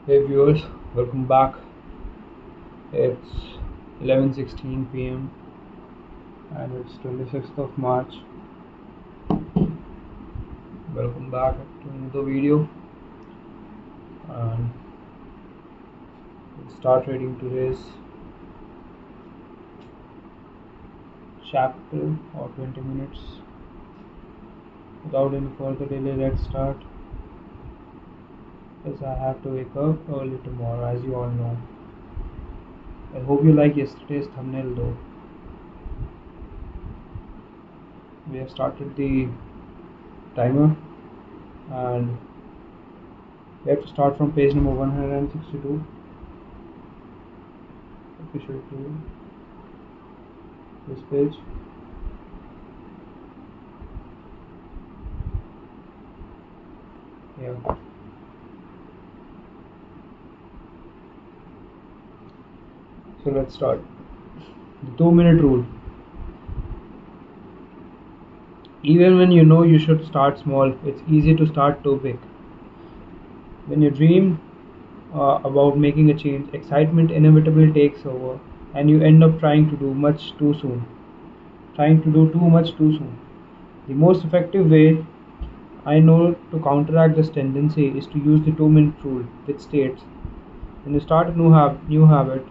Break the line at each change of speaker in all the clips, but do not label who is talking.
Hey viewers, welcome back. It's 11:16 p.m. and it's 26th of March. Welcome back to another video, and we'll start reading today's chapter or 20 minutes. Without any further delay, let's start. As I have to wake up early tomorrow, as you all know. I hope you like yesterday's thumbnail though. We have started the timer and we have to start from page number 162. Official tool. This page. Yeah. So let's start. The 2-minute rule. Even when you know you should start small, it's easy to start too big. When you dream about making a change, excitement inevitably takes over and you end up trying to do too much too soon. The most effective way I know to counteract this tendency is to use the 2-minute rule, which states when you start a new habit,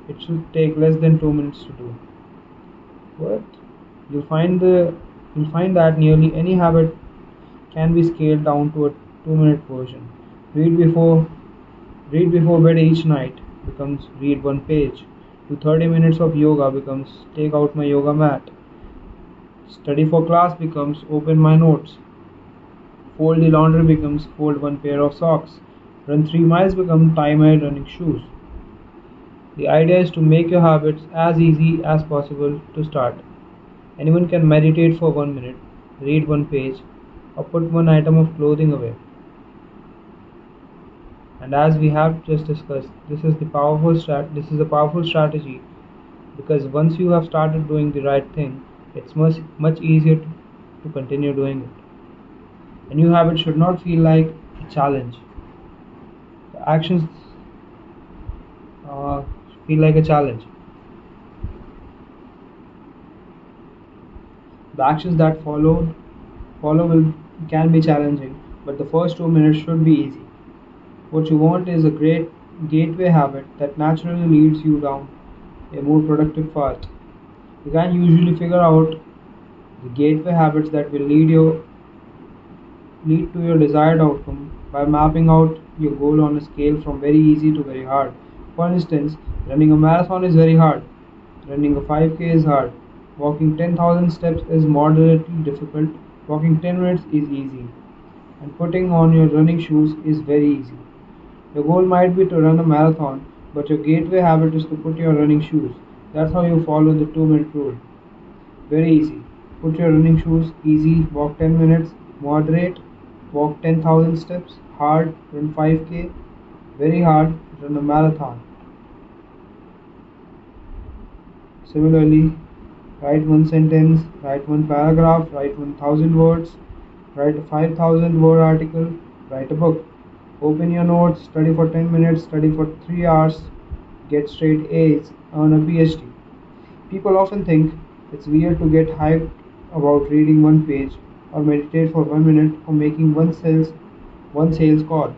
it should take less than 2 minutes to do. What? You'll find that nearly any habit can be scaled down to a 2-minute version. Read before bed each night becomes read one page. Do 30 minutes of yoga becomes take out my yoga mat. Study for class becomes open my notes. Fold the laundry becomes fold one pair of socks. Run 3 miles becomes tie my running shoes. The idea is to make your habits as easy as possible to start. Anyone can meditate for 1 minute, read one page, or put one item of clothing away. And as we have just discussed, this is a powerful strategy because once you have started doing the right thing, it's much easier to continue doing it. A new habit should not feel like a challenge. The actions feel like a challenge. The actions that follow can be challenging, but the first 2 minutes should be easy. What you want is a great gateway habit that naturally leads you down a more productive path. You can usually figure out the gateway habits that will lead to your desired outcome by mapping out your goal on a scale from very easy to very hard. For instance, running a marathon is very hard. Running a 5K is hard. Walking 10,000 steps is moderately difficult. Walking 10 minutes is easy. And putting on your running shoes is very easy. Your goal might be to run a marathon, but your gateway habit is to put your running shoes. That's how you follow the 2-minute rule. Very easy. Put your running shoes, easy, walk 10 minutes, moderate, walk 10,000 steps, hard, run 5K, very hard, run a marathon. Similarly, write one sentence, write one paragraph, write 1,000 words, write a 5,000 word article, write a book. Open your notes, study for 10 minutes, study for 3 hours, get straight A's, earn a PhD. People often think it's weird to get hyped about reading one page or meditate for 1 minute or making one sales call.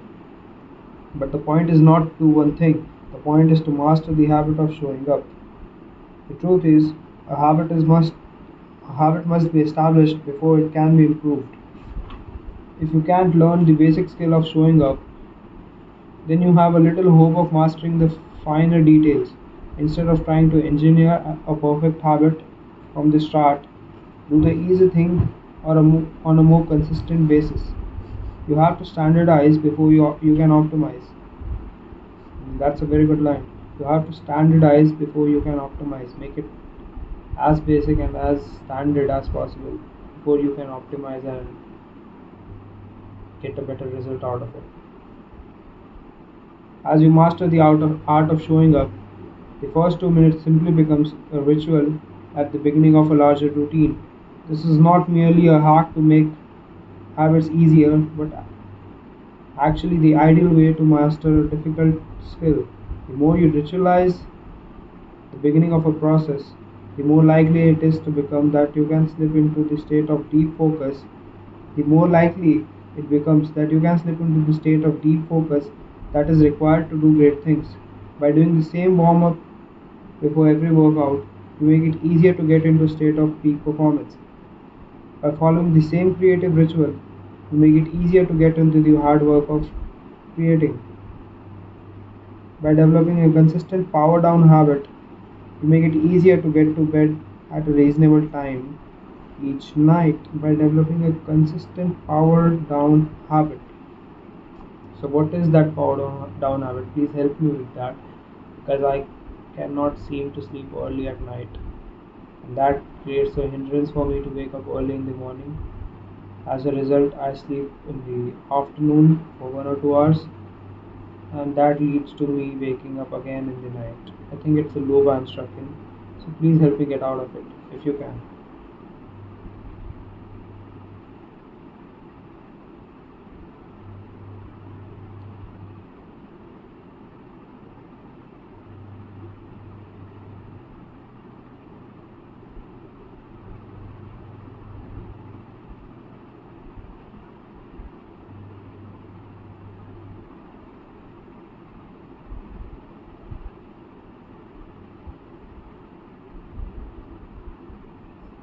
But the point is not to do one thing. The point is to master the habit of showing up. The truth is, a habit must be established before it can be improved. If you can't learn the basic skill of showing up, then you have a little hope of mastering the finer details. Instead of trying to engineer a perfect habit from the start, do the easy thing on a more consistent basis. You have to standardize before you can optimize. That's a very good line. You have to standardize before you can optimize. Make it as basic and as standard as possible before you can optimize and get a better result out of it. As you master the art of showing up, the first 2 minutes simply becomes a ritual at the beginning of a larger routine. This is not merely a hack to make habits easier, actually the ideal way to master a difficult skill. The more you ritualize the beginning of a process, the more likely it is to become that you can slip into the state of deep focus. The more likely it becomes that you can slip into the state of deep focus that is required to do great things. By doing the same warm up before every workout, you make it easier to get into a state of peak performance. By following the same creative ritual, you make it easier to get into the hard work of creating. By developing a consistent power down habit, you make it easier to get to bed at a reasonable time each night by developing a consistent power down habit. So, what is that down habit? Please help me with that because I cannot seem to sleep early at night, and that creates a hindrance for me to wake up early in the morning. As a result, I sleep in the afternoon for 1 or 2 hours, and that leads to me waking up again in the night. I think it's a low band striking, so please help me get out of it if you can.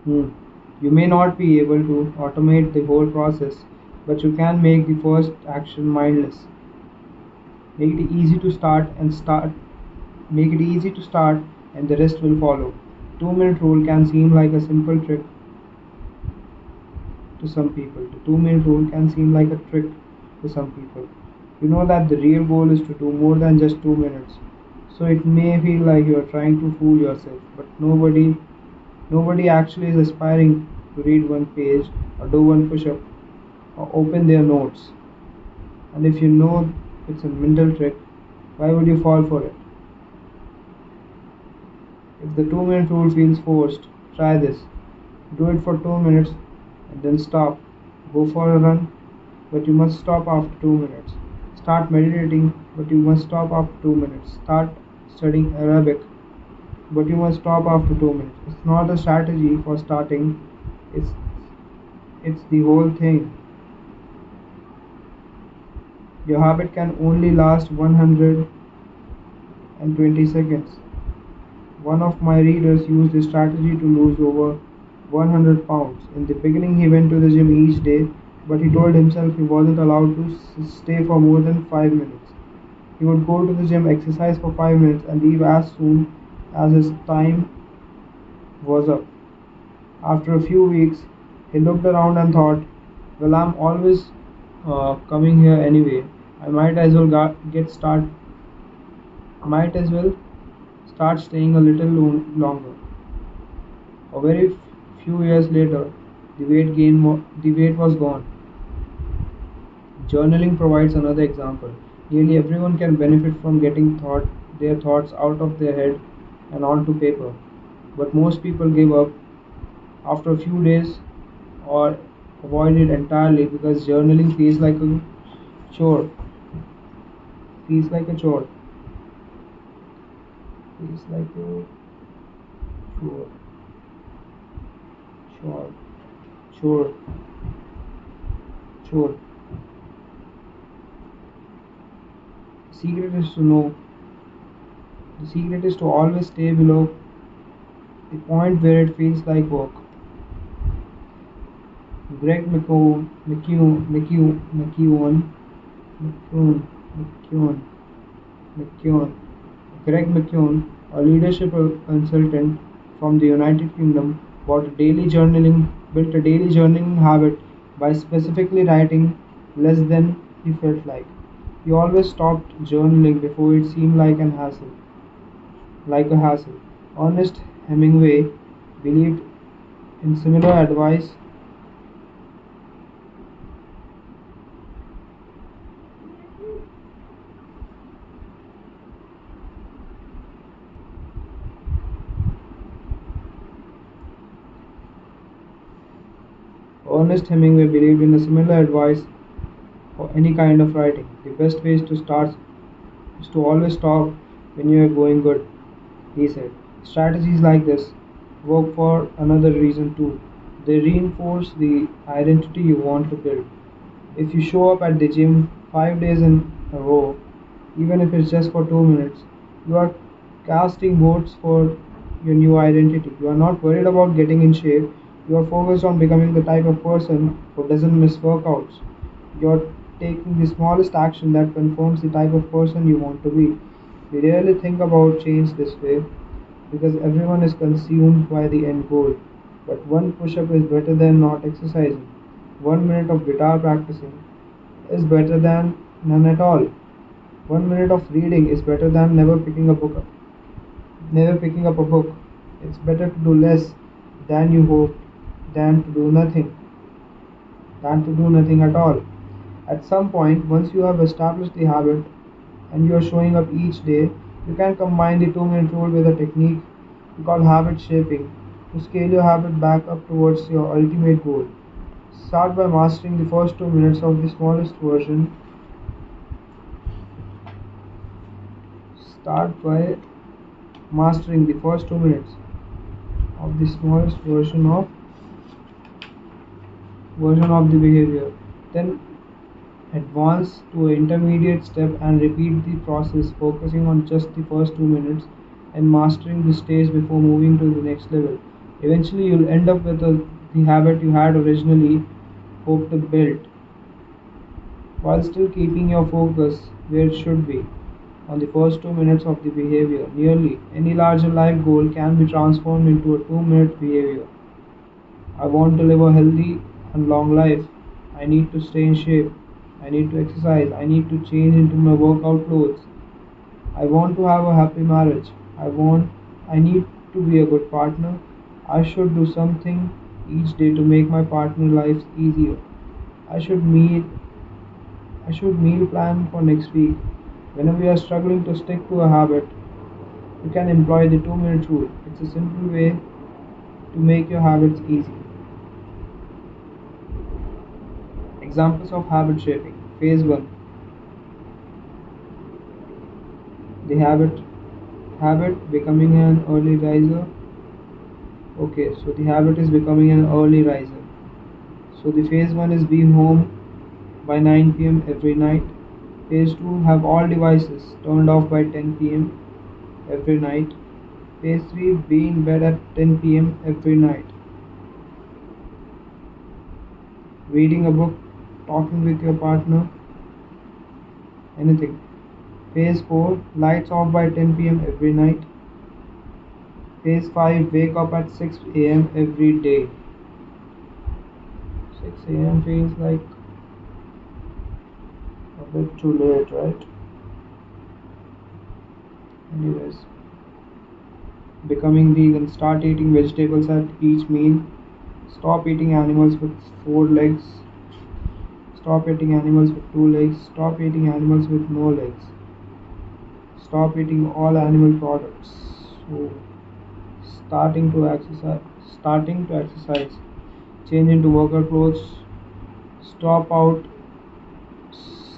Hmm. You may not be able to automate the whole process, but you can make the first action mindless. Make it easy to start. Make it easy to start, and the rest will follow. 2 minute rule can seem like a simple trick to some people. The 2 minute rule can seem like a trick to some people. You know that the real goal is to do more than just 2 minutes. So it may feel like you are trying to fool yourself, but nobody actually is aspiring to read one page or do one push up or open their notes. And if you know it's a mental trick, why would you fall for it? If the 2 minute rule feels forced, try this. Do it for 2 minutes and then stop. Go for a run, but you must stop after 2 minutes. Start meditating, but you must stop after 2 minutes. Start studying Arabic, but you must stop after 2 minutes. It's not a strategy for starting, it's it's the whole thing. Your habit can only last 120 seconds. One of my readers used this strategy to lose over 100 pounds. In the beginning, he went to the gym each day, but he told himself he wasn't allowed to stay for more than 5 minutes. He would go to the gym, exercise for 5 minutes, and leave as soon as his time was up. After a few weeks, he looked around and thought, well, I'm always coming here anyway. I get start. Might as well start staying a little longer. A very few years later, the weight was gone. Journaling provides another example. Nearly everyone can benefit from getting their thoughts out of their head and onto paper, but most people give up after a few days or avoid it entirely because journaling chore. Feels like a chore. Feels like a chore. Chore. Chore. Chore. Secret is to know. The secret is to always stay below the point where it feels like work. Greg McKeown, McKeown, McKeown, Greg McKeown, a leadership consultant from the United Kingdom, built a daily journaling habit by specifically writing less than he felt like. He always stopped journaling before it seemed like a hassle. Ernest Hemingway believed in similar advice. Ernest Hemingway believed in a similar advice any kind of writing. The best way to start is to always stop when you are going good, he said. Strategies like this work for another reason too. They reinforce the identity you want to build. If you show up at the gym 5 days in a row, even if it's just for 2 minutes, you are casting votes for your new identity. You are not worried about getting in shape, you are focused on becoming the type of person who doesn't miss workouts. You are taking the smallest action that confirms the type of person you want to be. We rarely think about change this way because everyone is consumed by the end goal. But one push up is better than not exercising. 1 minute of guitar practicing is better than none at all. 1 minute of reading is better than never picking up a book. It's better to do less than you hoped than to do nothing at all. At some point, once you have established the habit and you are showing up each day, you can combine the 2 minute rule with a technique we call habit shaping to scale your habit back up towards your ultimate goal. Start by mastering the first 2 minutes of the smallest version. Start by mastering the first 2 minutes of the smallest version of the behavior. Then advance to an intermediate step and repeat the process, focusing on just the first 2 minutes and mastering the stage before moving to the next level. Eventually, you'll end up with the habit you had originally hoped to build, while still keeping your focus where it should be on the first 2 minutes of the behavior. Nearly any larger life goal can be transformed into a 2 minute behavior. I want to live a healthy and long life. I need to stay in shape. I need to exercise. I need to change into my workout clothes. I want to have a happy marriage. I need to be a good partner. I should do something each day to make my partner life easier. I should meal I should meal plan for next week. Whenever you are struggling to stick to a habit, you can employ the 2 minute rule. It's a simple way to make your habits easy. Examples of habit shaping. Phase 1. The habit becoming an early riser. Okay, so the habit is becoming an early riser. So the phase 1 is be home by 9 p.m. every night. Phase 2, have all devices turned off by 10 p.m. every night. Phase 3, be in bed at 10 p.m. every night. Reading a book, talking with your partner, anything. Phase 4, lights off by 10 p.m. every night. Phase 5, wake up at 6 a.m. every day. 6 a.m. feels like a bit too late, right? Anyways, becoming vegan, start eating vegetables at each meal. Stop eating animals with 4 legs. Stop eating animals with 2 legs. Stop eating animals with no legs. Stop eating all animal products. So, starting to exercise. Change into workout clothes. Stop out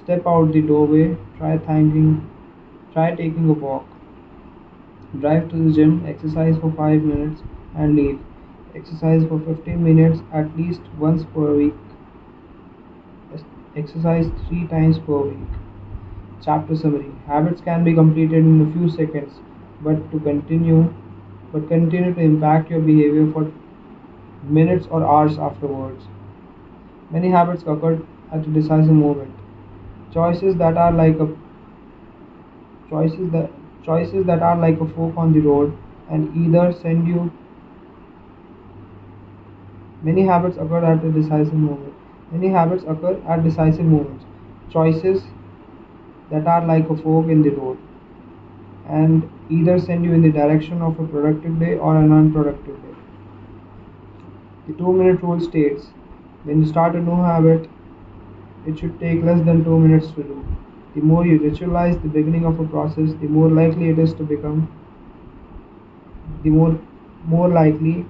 Step out the doorway. Try taking a walk. Drive to the gym, exercise for 5 minutes and leave. Exercise for 15 minutes at least once per week. Exercise 3 times per week. Chapter summary. Habits can be completed in a few seconds, but continue to impact your behavior for minutes or hours afterwards. Many habits occur at a decisive moment. Choices that are like a choices that are like a fork on the road and either send you. Many habits occur at a decisive moment. Many habits occur at decisive moments. Choices that are like a fork in the road and either send you in the direction of a productive day or an unproductive day. The 2 minute rule states when you start a new habit, it should take less than 2 minutes to do. The more you ritualize the beginning of a process, the more likely it is to become, the more likely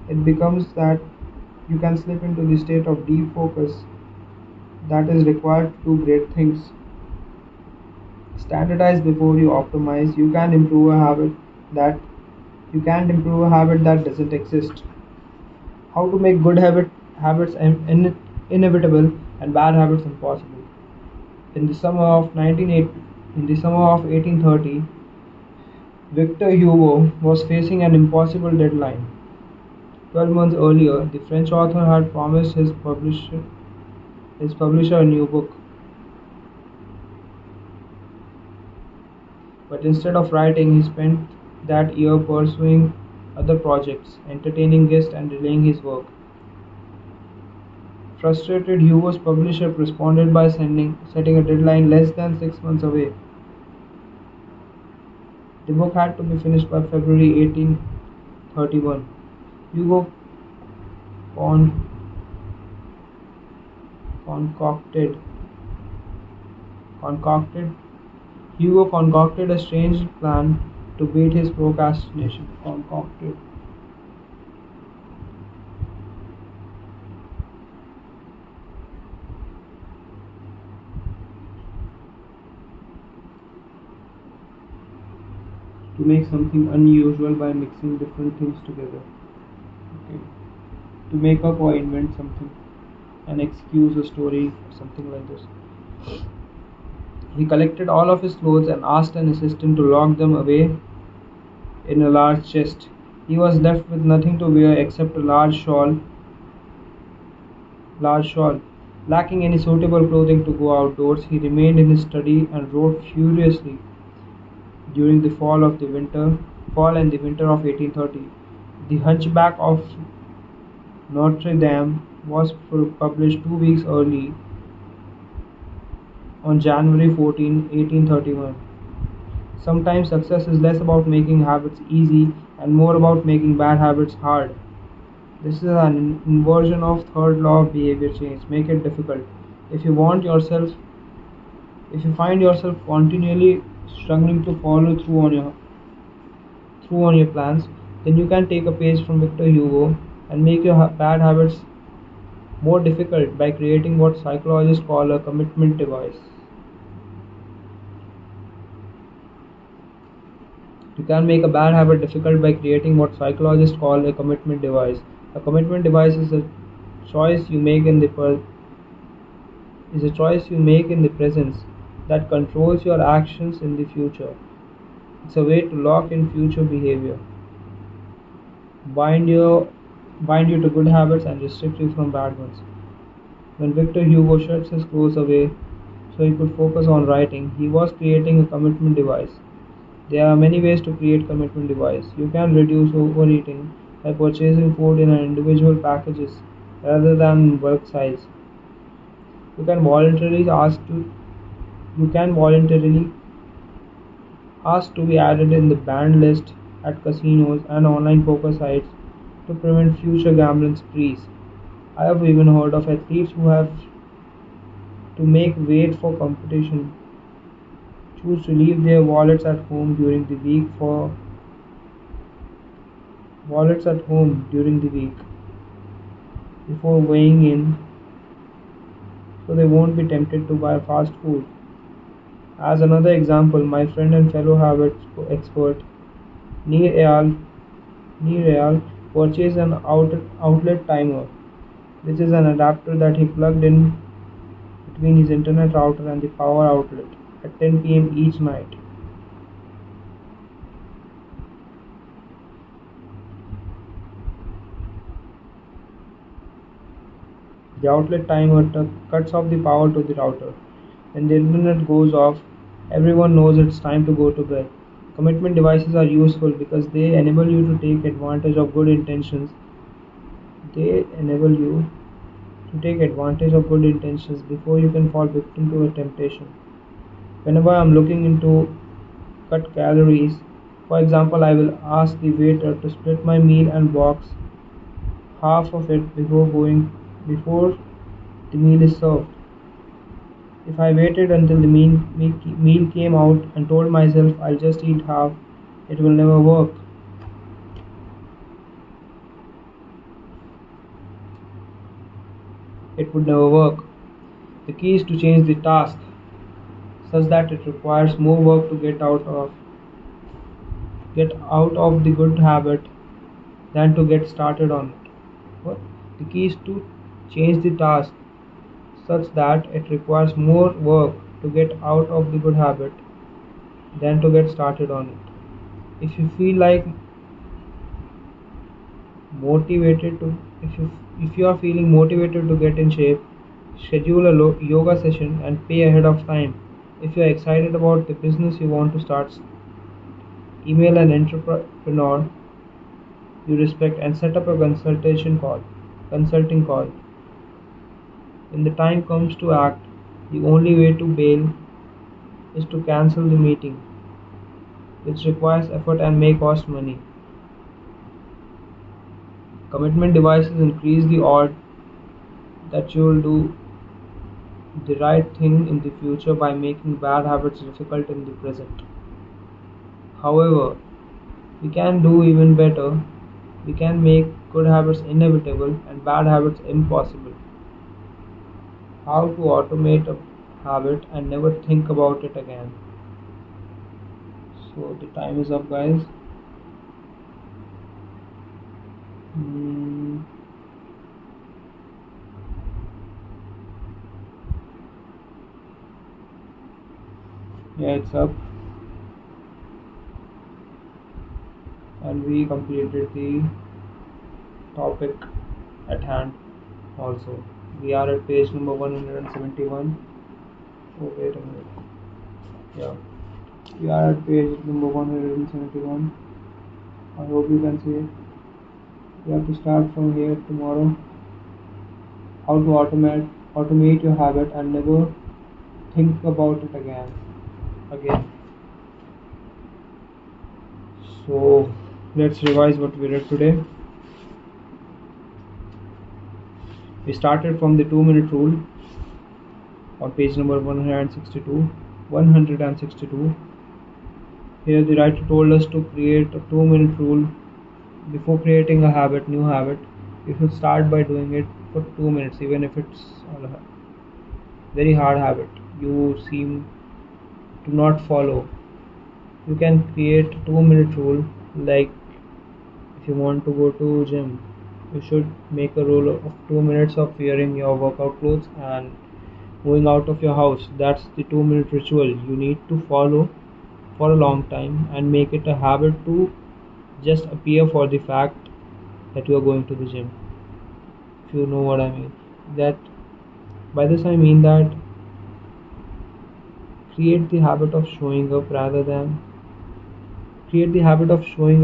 it becomes that you can slip into the state of deep focus that is required to do great things. Standardize before you optimize. That you can't improve a habit that doesn't exist. How to make habits inevitable and bad habits impossible. In the summer of 1830, Victor Hugo was facing an impossible deadline. 12 months earlier, the French author had promised his publisher a new book. But instead of writing, he spent that year pursuing other projects, entertaining guests and delaying his work. Frustrated, Hugo's publisher responded by setting a deadline less than 6 months away. The book had to be finished by February 1831. Hugo con- concocted concocted Hugo concocted a strange plan to beat his procrastination. Concocted to make something unusual by mixing different things together. Okay. To make up or invent something, an excuse, a story, something like this. He collected all of his clothes and asked an assistant to lock them away in a large chest. He was left with nothing to wear except a large shawl. Lacking any suitable clothing to go outdoors, he remained in his study and wrote furiously during the fall and the winter of 1830. The Hunchback of Notre Dame was published 2 weeks early on January 14, 1831. Sometimes success is less about making habits easy and more about making bad habits hard. This is an inversion of third law of behavior change. Make it difficult. If you want yourself if you find yourself continually struggling to follow through on your plans, then you can take a page from Victor Hugo and make your bad habits more difficult by creating what psychologists call a commitment device. You can make a bad habit difficult by creating what psychologists call a commitment device. A commitment device choice you make in the is a choice you make in the present that controls your actions in the future. It's a way to lock in future behavior, bind you bind you to good habits and restrict you from bad ones. When Victor Hugo shuts his clothes away so he could focus on writing, he was creating a commitment device. There are many ways to create commitment device. You can reduce overeating by purchasing food in individual packages rather than bulk size. You can voluntarily ask to be added in the banned list at casinos and online poker sites to prevent future gambling sprees. I have even heard of athletes who have to make weight for competition choose to leave their wallets at home during the week before weighing in so they won't be tempted to buy fast food. As another example, my friend and fellow habit expert Neer Eyal purchased an outlet timer, which is an adapter that he plugged in between his internet router and the power outlet at 10 p.m. each night. The outlet timer cuts off the power to the router. When the internet goes off, everyone knows it's time to go to bed. Commitment devices are useful because they enable you to take advantage of good intentions. They enable you to take advantage of good intentions before you can fall victim to a temptation. Whenever I'm looking into cut calories, for example, I will ask the waiter to split my meal and box half of it before the meal is served. If I waited until the meal came out and told myself I'll just eat half, it will never work. It would never work. The key is to change the task such that it requires more work to get out of the good habit than to get started on it. What? The key is to change the task such that it requires more work to get out of the good habit than to get started on it. If you feel like motivated to if you are feeling motivated to get in shape, schedule a yoga session and pay ahead of time. If you are excited about the business you want to start, email an entrepreneur you respect and set up a consulting call. When the time comes to act, the only way to bail is to cancel the meeting, which requires effort and may cost money. Commitment devices increase the odds that you will do the right thing in the future by making bad habits difficult in the present. However, we can do even better. We can make good habits inevitable and bad habits impossible. How to automate a habit and never think about it again. So the time is up, guys. Yeah, it's up. And we completed the topic at hand also. We are at page number 171. Oh, wait a minute. Yeah, we are at page number 171. I hope you can see it. You have to start from here tomorrow. How to automate your habit and never think about it again. So let's revise what we read today. We started from the 2-minute rule on page number 162. Here the writer told us to create a 2-minute rule. Before creating a new habit, you should start by doing it for 2 minutes, even if it's a very hard habit you seem to not follow. You can create a 2-minute rule, like if you want to go to gym, you should make a rule of 2 minutes of wearing your workout clothes and moving out of your house. That's the 2-minute ritual you need to follow for a long time and make it a habit to just appear for the fact that you are going to the gym. If you know what I mean. That by this I mean that create the habit of showing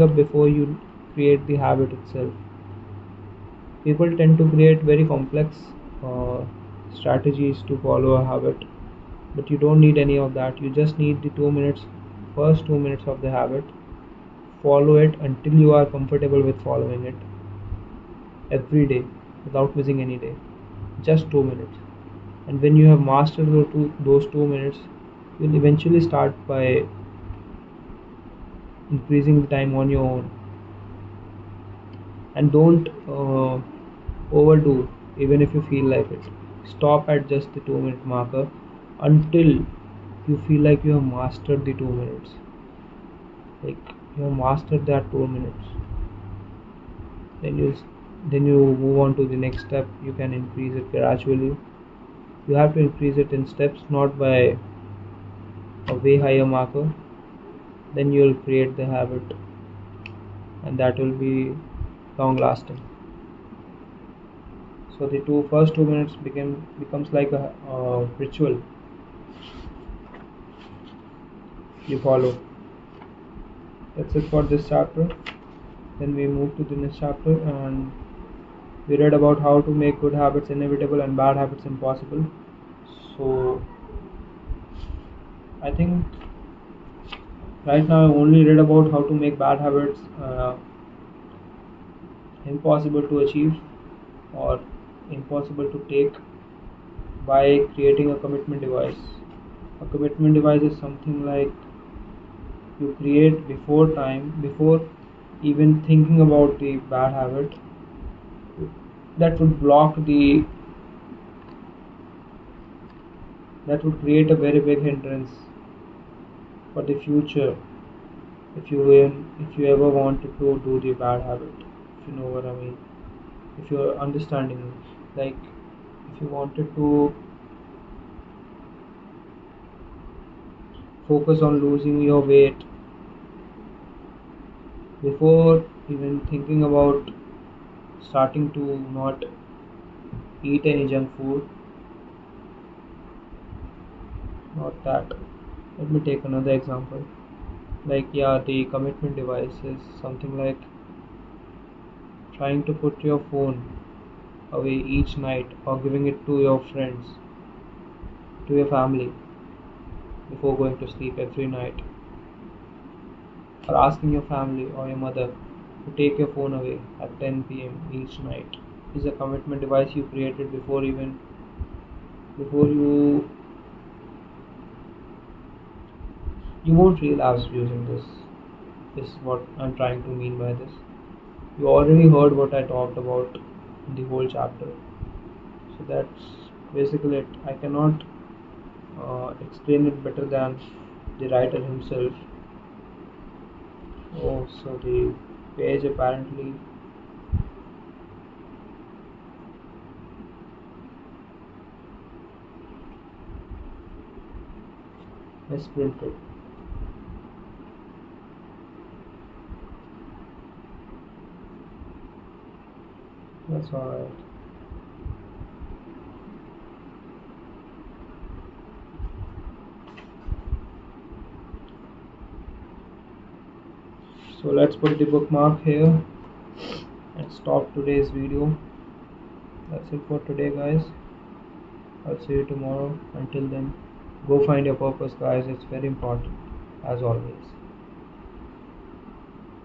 up before you create the habit itself. People tend to create very complex strategies to follow a habit, but you don't need any of that. You just need the first 2 minutes of the habit. Follow it until you are comfortable with following it every day without missing any day. Just 2 minutes. And when you have mastered those 2 minutes, you'll eventually start by increasing the time on your own. And don't overdo, even if you feel like it. Stop at just the 2-minute marker until you feel like you have mastered the 2 minutes. Like you have mastered that 2 minutes. Then you move on to the next step. You can increase it gradually. You have to increase it in steps, not by a way higher marker. Then you will create the habit, and that will be long lasting. So the first 2 minutes becomes like a ritual you follow. That's it for this chapter. Then we move to the next chapter, and we read about how to make good habits inevitable and bad habits impossible. So I think right now I only read about how to make bad habits impossible to achieve or impossible to take by creating a commitment device. A commitment device is something like you create before even thinking about the bad habit that would block the that would create a very big hindrance for the future if you ever wanted to do the bad habit, if you know what I mean, if you're understanding me. Like, if you wanted to focus on losing your weight before even thinking about starting to not eat any junk food, not that. Let me take another example. Like, yeah, the commitment device is something like trying to put your phone away each night, or giving it to your friends, to your family, before going to sleep every night, or asking your family or your mother to take your phone away at 10 p.m. each night is a commitment device you created before you won't relapse using this. This is what I'm trying to mean by this. You already heard what I talked about in the whole chapter. So that's basically it. I cannot explain it better than the writer himself. Oh, so the page apparently misprinted. That's alright. So let's put the bookmark here and stop today's video. That's it for today, guys. I'll see you tomorrow. Until then, go find your purpose, guys. It's very important, as always.